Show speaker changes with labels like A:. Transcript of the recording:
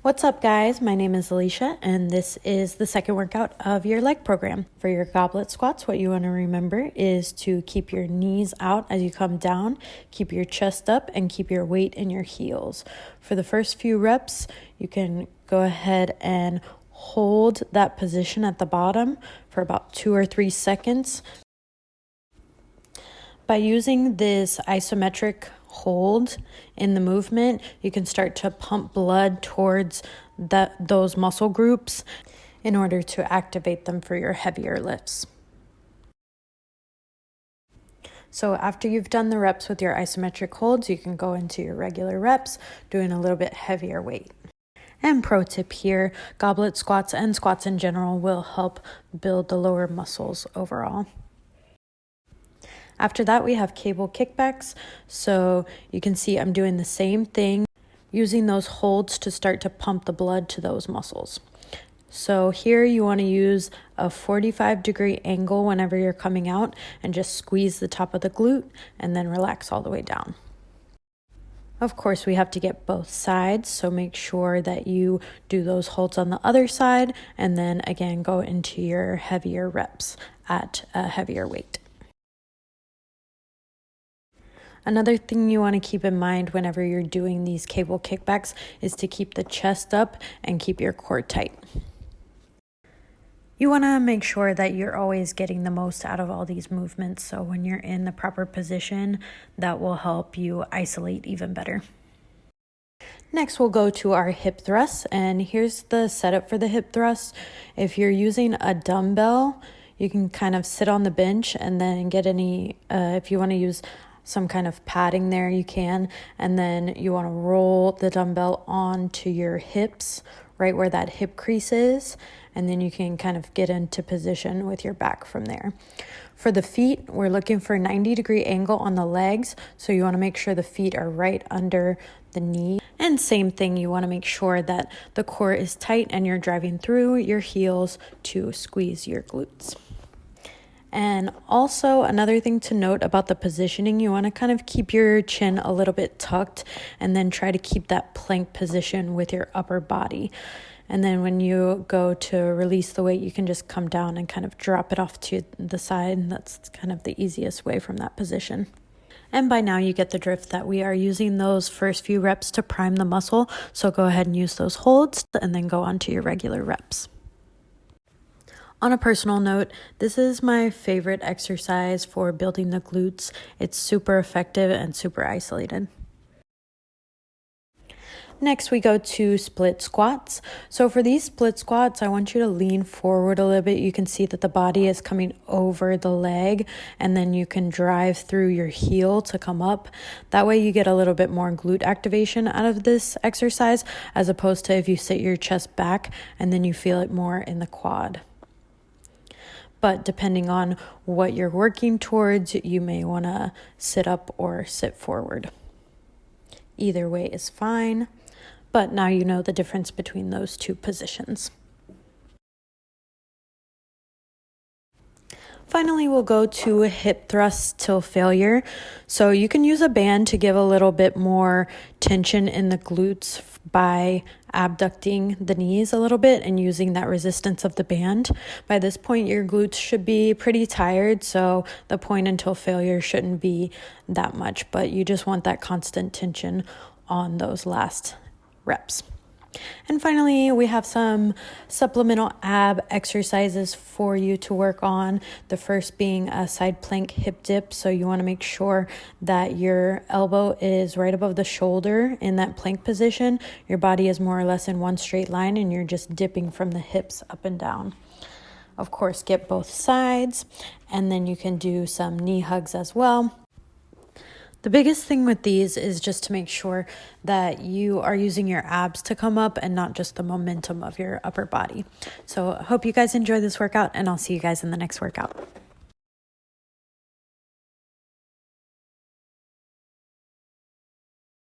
A: What's up, guys? My name is Alicia, and this is the second workout of your leg program. For your goblet squats, what you want to remember is to keep your knees out as you come down, keep your chest up, and keep your weight in your heels. For the first few reps, you can go ahead and hold that position at the bottom for about 2 or 3 seconds. By using this isometric hold in the movement, you can start to pump blood towards those muscle groups in order to activate them for your heavier lifts. So after you've done the reps with your isometric holds, you can go into your regular reps, doing a little bit heavier weight. And pro tip here, goblet squats and squats in general will help build the lower muscles overall. After that, we have cable kickbacks. So you can see I'm doing the same thing, using those holds to start to pump the blood to those muscles. So here you want to use a 45-degree angle whenever you're coming out and just squeeze the top of the glute and then relax all the way down. Of course, we have to get both sides, so make sure that you do those holds on the other side and then again go into your heavier reps at a heavier weight. Another thing you want to keep in mind whenever you're doing these cable kickbacks is to keep the chest up and keep your core tight. You want to make sure that you're always getting the most out of all these movements, so when you're in the proper position, that will help you isolate even better. Next, we'll go to our hip thrusts, and here's the setup for the hip thrust. If you're using a dumbbell, you can kind of sit on the bench and then get if you want to use some kind of padding there, you can, and then you want to roll the dumbbell onto your hips, right where that hip crease is, and then you can kind of get into position with your back from there. For the feet, we're looking for a 90-degree angle on the legs, so you want to make sure the feet are right under the knee. And same thing, you want to make sure that the core is tight and you're driving through your heels to squeeze your glutes. And also another thing to note about the positioning, you want to kind of keep your chin a little bit tucked and then try to keep that plank position with your upper body. And then when you go to release the weight, you can just come down and kind of drop it off to the side. That's kind of the easiest way from that position. And by now you get the drift that we are using those first few reps to prime the muscle. So go ahead and use those holds and then go on to your regular reps. On a personal note, this is my favorite exercise for building the glutes. It's super effective and super isolated. Next, we go to split squats. So for these split squats, I want you to lean forward a little bit. You can see that the body is coming over the leg, and then you can drive through your heel to come up. That way you get a little bit more glute activation out of this exercise, as opposed to if you sit your chest back and then you feel it more in the quad. But depending on what you're working towards, you may want to sit up or sit forward. Either way is fine, but now you know the difference between those two positions. Finally, we'll go to hip thrusts till failure. So you can use a band to give a little bit more tension in the glutes by abducting the knees a little bit and using that resistance of the band. By this point, your glutes should be pretty tired, so the point until failure shouldn't be that much, but you just want that constant tension on those last reps. And finally, we have some supplemental ab exercises for you to work on. The first being a side plank hip dip. So you want to make sure that your elbow is right above the shoulder in that plank position. Your body is more or less in one straight line and you're just dipping from the hips up and down. Of course, get both sides, and then you can do some knee hugs as well. The biggest thing with these is just to make sure that you are using your abs to come up and not just the momentum of your upper body. So I hope you guys enjoy this workout, and I'll see you guys in the next workout.